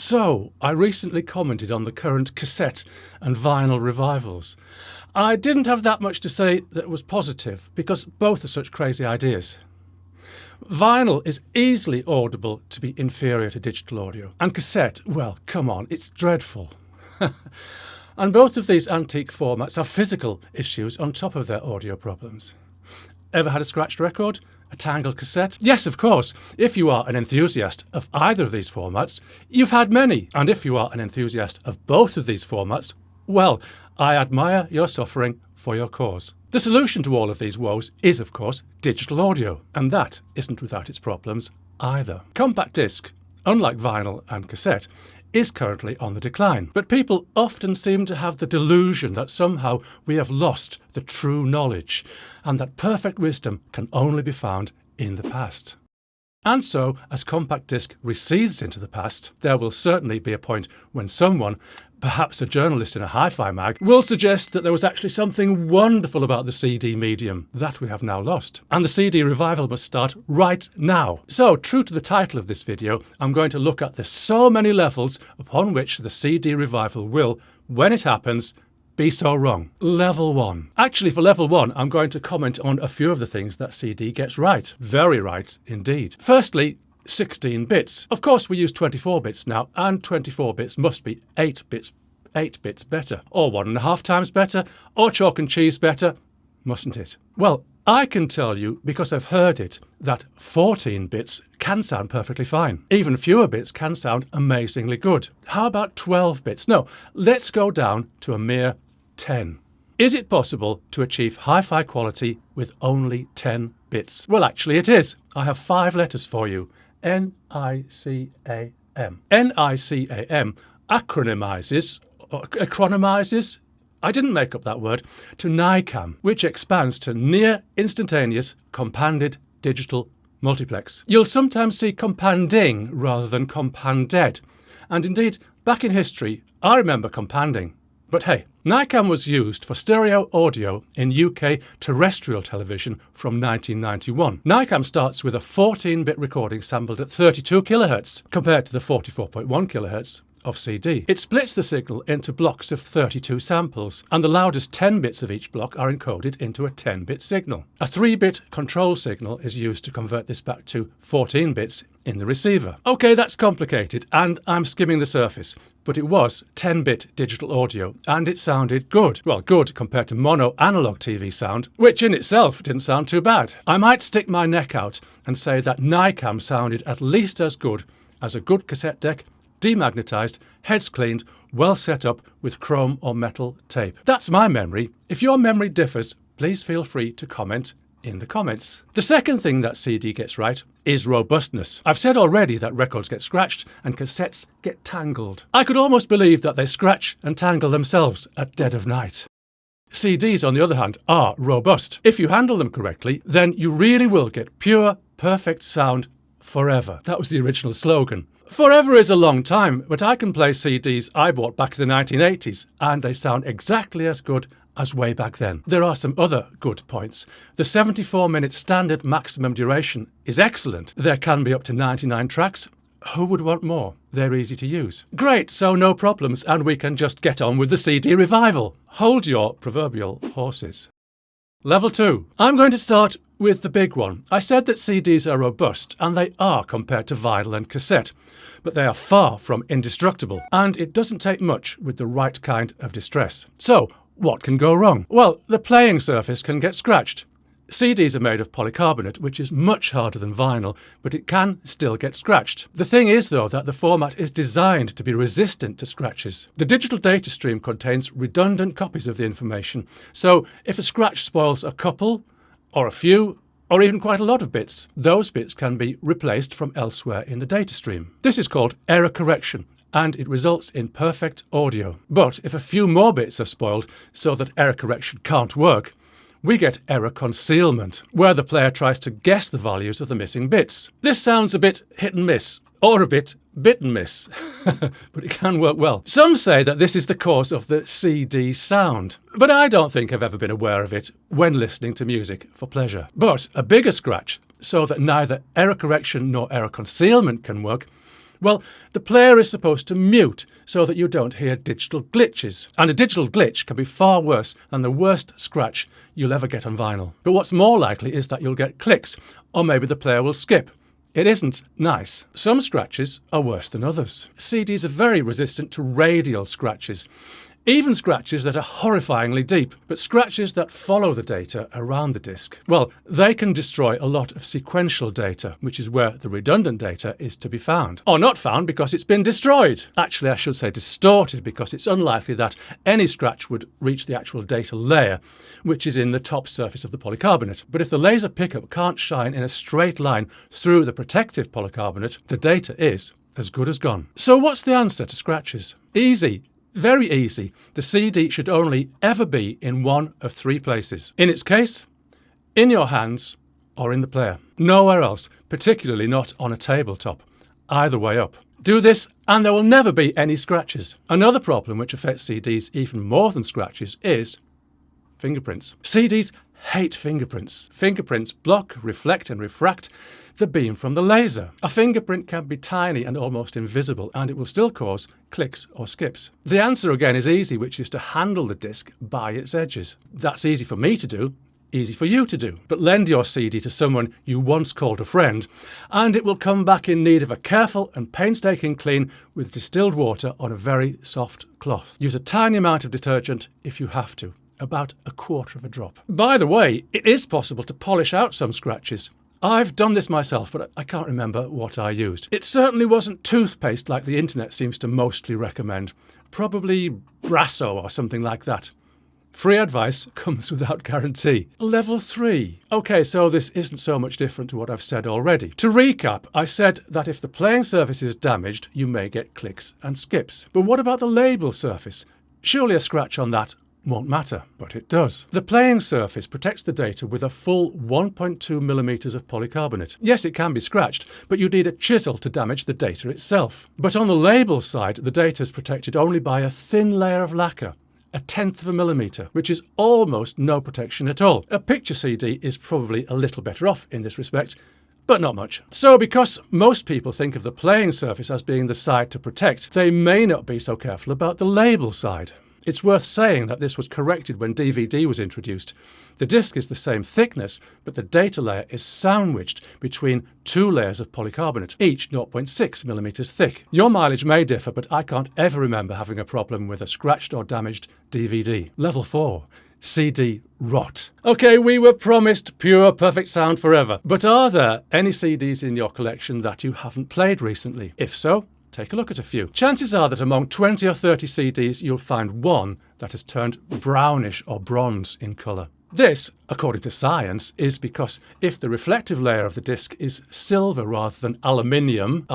So, I recently commented on the current cassette and vinyl revivals. I didn't have that much to say that was positive, because both are such crazy ideas. Vinyl is easily audible to be inferior to digital audio, and cassette, well, come on, it's dreadful. And both of these antique formats have physical issues on top of their audio problems. Ever had a scratched record? A tangled cassette? Yes, of course. If you are an enthusiast of either of these formats, you've had many. And if you are an enthusiast of both of these formats, well, I admire your suffering for your cause. The solution to all of these woes is, of course, digital audio. And that isn't without its problems either. Compact disc, unlike vinyl and cassette, is currently on the decline. But people often seem to have the delusion that somehow we have lost the true knowledge and that perfect wisdom can only be found in the past. And so, as compact disc recedes into the past, there will certainly be a point when someone, perhaps a journalist in a hi-fi mag, will suggest that there was actually something wonderful about the CD medium that we have now lost. And the CD revival must start right now. So, true to the title of this video, I'm going to look at the so many levels upon which the CD revival will, when it happens, be so wrong. Level 1. Actually, for level 1, I'm going to comment on a few of the things that CD gets right. Very right indeed. Firstly, 16 bits. Of course, we use 24 bits now, and 24 bits must be 8 bits better, or 1.5 times better, or chalk and cheese better, mustn't it? Well, I can tell you, because I've heard it, that 14 bits can sound perfectly fine. Even fewer bits can sound amazingly good. How about 12 bits? No, let's go down to a mere 10. Is it possible to achieve hi-fi quality with only 10 bits? Well, actually it is. I have 5 letters for you. NICAM. NICAM acronymizes, I didn't make up that word, to NICAM, which expands to Near Instantaneous Companded Digital Multiplex. You'll sometimes see companding rather than companded. And indeed, back in history, I remember companding. But hey, NICAM was used for stereo audio in UK terrestrial television from 1991. NICAM starts with a 14-bit recording sampled at 32 kHz compared to the 44.1 kHz of CD. It splits the signal into blocks of 32 samples, and the loudest 10 bits of each block are encoded into a 10-bit signal. A 3-bit control signal is used to convert this back to 14 bits in the receiver. Okay, that's complicated, and I'm skimming the surface, but it was 10-bit digital audio, and it sounded good. Well, good compared to mono analog TV sound, which in itself didn't sound too bad. I might stick my neck out and say that NICAM sounded at least as good as a good cassette deck, demagnetized, heads cleaned, well set up with chrome or metal tape. That's my memory. If your memory differs, please feel free to comment in the comments. The second thing that CD gets right is robustness. I've said already that records get scratched and cassettes get tangled. I could almost believe that they scratch and tangle themselves at dead of night. CDs, on the other hand, are robust. If you handle them correctly, then you really will get pure, perfect sound forever. That was the original slogan. Forever is a long time, but I can play CDs I bought back in the 1980s, and they sound exactly as good as way back then. There are some other good points. The 74-minute standard maximum duration is excellent. There can be up to 99 tracks. Who would want more? They're easy to use. Great, so no problems, and we can just get on with the CD revival. Hold your proverbial horses. Level 2. I'm going to start with the big one. I said that CDs are robust, and they are compared to vinyl and cassette, but they are far from indestructible, and it doesn't take much with the right kind of distress. So, what can go wrong? Well, the playing surface can get scratched. CDs are made of polycarbonate, which is much harder than vinyl, but it can still get scratched. The thing is, though, that the format is designed to be resistant to scratches. The digital data stream contains redundant copies of the information, so if a scratch spoils a couple, or a few, or even quite a lot of bits, those bits can be replaced from elsewhere in the data stream. This is called error correction, and it results in perfect audio. But if a few more bits are spoiled so that error correction can't work, we get error concealment, where the player tries to guess the values of the missing bits. This sounds a bit hit and miss, or a bit bit and miss, but it can work well. Some say that this is the cause of the CD sound, but I don't think I've ever been aware of it when listening to music for pleasure. But a bigger scratch, so that neither error correction nor error concealment can work, Well, the player is supposed to mute so that you don't hear digital glitches. And a digital glitch can be far worse than the worst scratch you'll ever get on vinyl. But what's more likely is that you'll get clicks, or maybe the player will skip. It isn't nice. Some scratches are worse than others. CDs are very resistant to radial scratches, even scratches that are horrifyingly deep, but scratches that follow the data around the disc, well, they can destroy a lot of sequential data, which is where the redundant data is to be found. Or not found because it's been destroyed. Actually, I should say distorted, because it's unlikely that any scratch would reach the actual data layer, which is in the top surface of the polycarbonate. But if the laser pickup can't shine in a straight line through the protective polycarbonate, the data is as good as gone. So what's the answer to scratches? Easy. Very easy. The CD should only ever be in one of three places. In its case, in your hands, or in the player. Nowhere else, particularly not on a tabletop. Either way up. Do this and there will never be any scratches. Another problem which affects CDs even more than scratches is fingerprints. CDs hate fingerprints. Fingerprints block, reflect and refract the beam from the laser. A fingerprint can be tiny and almost invisible, and it will still cause clicks or skips. The answer again is easy, which is to handle the disc by its edges. That's easy for me to do, easy for you to do. But lend your CD to someone you once called a friend, and it will come back in need of a careful and painstaking clean with distilled water on a very soft cloth. Use a tiny amount of detergent if you have to, about 1/4 of a drop. By the way, it is possible to polish out some scratches. I've done this myself, but I can't remember what I used. It certainly wasn't toothpaste like the internet seems to mostly recommend. Probably Brasso or something like that. Free advice comes without guarantee. Level 3. Okay, so this isn't so much different to what I've said already. To recap, I said that if the playing surface is damaged, you may get clicks and skips. But what about the label surface? Surely a scratch on that won't matter, but it does. The playing surface protects the data with a full 1.2 millimeters of polycarbonate. Yes, it can be scratched, but you need a chisel to damage the data itself. But on the label side, the data is protected only by a thin layer of lacquer, 1/10 of a millimeter, which is almost no protection at all. A picture CD is probably a little better off in this respect, but not much. So because most people think of the playing surface as being the side to protect, they may not be so careful about the label side. It's worth saying that this was corrected when DVD was introduced. The disc is the same thickness, but the data layer is sandwiched between two layers of polycarbonate, each 0.6 millimeters thick. Your mileage may differ, but I can't ever remember having a problem with a scratched or damaged DVD. Level 4. CD rot. Okay, we were promised pure, perfect sound forever. But are there any CDs in your collection that you haven't played recently? If so, take a look at a few. Chances are that among 20 or 30 CDs, you'll find one that has turned brownish or bronze in colour. This, according to science, is because if the reflective layer of the disc is silver rather than aluminium,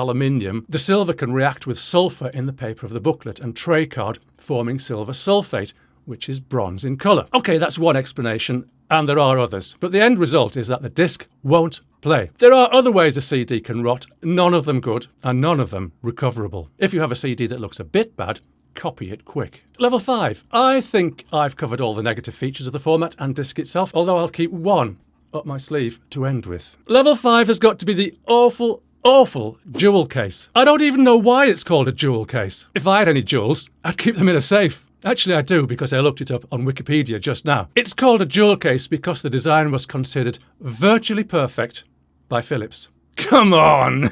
the silver can react with sulfur in the paper of the booklet and tray card, forming silver sulfate, which is bronze in colour. Okay, that's one explanation, and there are others. But the end result is that the disc won't play. There are other ways a CD can rot, none of them good, and none of them recoverable. If you have a CD that looks a bit bad, copy it quick. Level 5. I think I've covered all the negative features of the format and disc itself, although I'll keep one up my sleeve to end with. Level 5 has got to be the awful jewel case. I don't even know why it's called a jewel case. If I had any jewels, I'd keep them in a safe. Actually, I do, because I looked it up on Wikipedia just now. It's called a jewel case because the design was considered virtually perfect by Philips. Come on!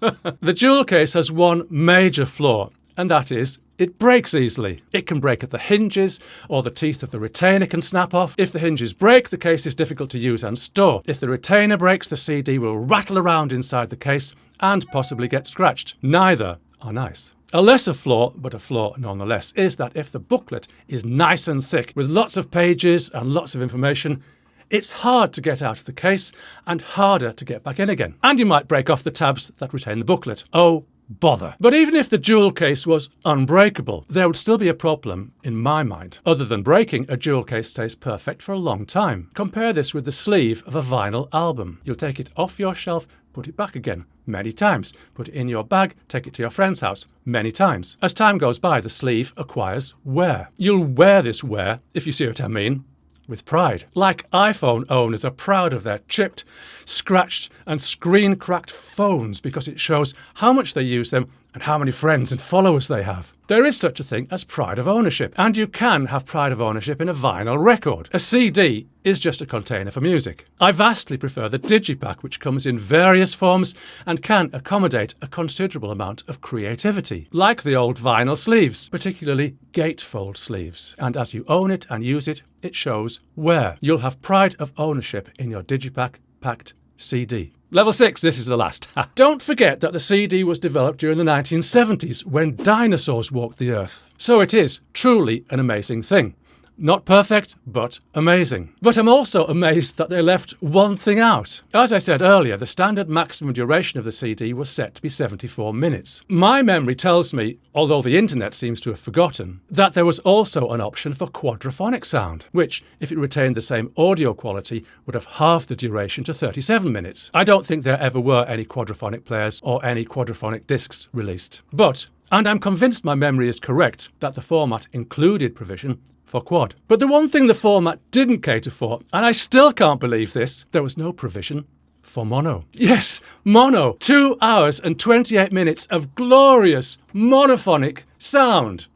The jewel case has one major flaw, and that is it breaks easily. It can break at the hinges, or the teeth of the retainer can snap off. If the hinges break, the case is difficult to use and store. If the retainer breaks, the CD will rattle around inside the case and possibly get scratched. Neither are nice. A lesser flaw, but a flaw nonetheless, is that if the booklet is nice and thick with lots of pages and lots of information, it's hard to get out of the case and harder to get back in again. And you might break off the tabs that retain the booklet. Oh, bother. But even if the jewel case was unbreakable, there would still be a problem in my mind. Other than breaking, a jewel case stays perfect for a long time. Compare this with the sleeve of a vinyl album. You'll take it off your shelf, put it back again many times. Put it in your bag, take it to your friend's house many times. As time goes by, the sleeve acquires wear. You'll wear this wear, if you see what I mean, with pride. Like iPhone owners are proud of their chipped, scratched and screen-cracked phones because it shows how much they use them and how many friends and followers they have. There is such a thing as pride of ownership, and you can have pride of ownership in a vinyl record. A CD is just a container for music. I vastly prefer the Digipack, which comes in various forms and can accommodate a considerable amount of creativity, like the old vinyl sleeves, particularly gatefold sleeves. And as you own it and use it, it shows where. You'll have pride of ownership in your Digipack packed CD. Level 6, this is the last. Don't forget that the CD was developed during the 1970s when dinosaurs walked the earth. So it is truly an amazing thing. Not perfect, but amazing. But I'm also amazed that they left one thing out. As I said earlier, the standard maximum duration of the CD was set to be 74 minutes. My memory tells me, although the internet seems to have forgotten, that there was also an option for quadraphonic sound, which, if it retained the same audio quality, would have halved the duration to 37 minutes. I don't think there ever were any quadraphonic players or any quadraphonic discs released. But, and I'm convinced my memory is correct, that the format included provision for quad. But the one thing the format didn't cater for, and I still can't believe this, there was no provision for mono. Yes, mono. 2 hours and 28 minutes of glorious monophonic sound.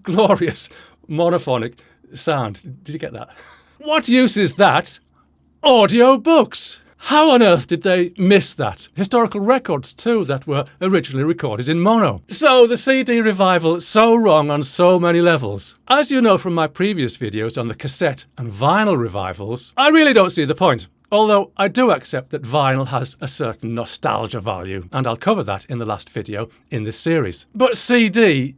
Glorious monophonic sound. Did you get that? What use is that? Audio books. How on earth did they miss that? Historical records too that were originally recorded in mono. So the CD revival is so wrong on so many levels. As you know from my previous videos on the cassette and vinyl revivals, I really don't see the point. Although I do accept that vinyl has a certain nostalgia value, and I'll cover that in the last video in this series. But CD...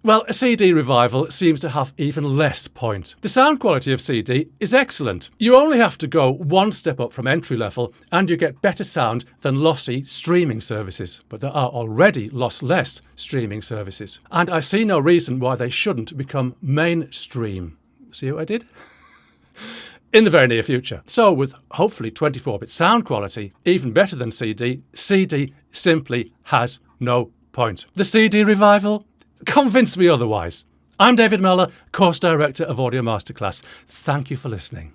well, a CD revival seems to have even less point. The sound quality of CD is excellent. You only have to go one step up from entry level and you get better sound than lossy streaming services. But there are already lossless streaming services. And I see no reason why they shouldn't become mainstream. See what I did? In the very near future. So with hopefully 24-bit sound quality, even better than CD, CD simply has no point. The CD revival? Convince me otherwise. I'm David Mellor, Course Director of Audio Masterclass. Thank you for listening.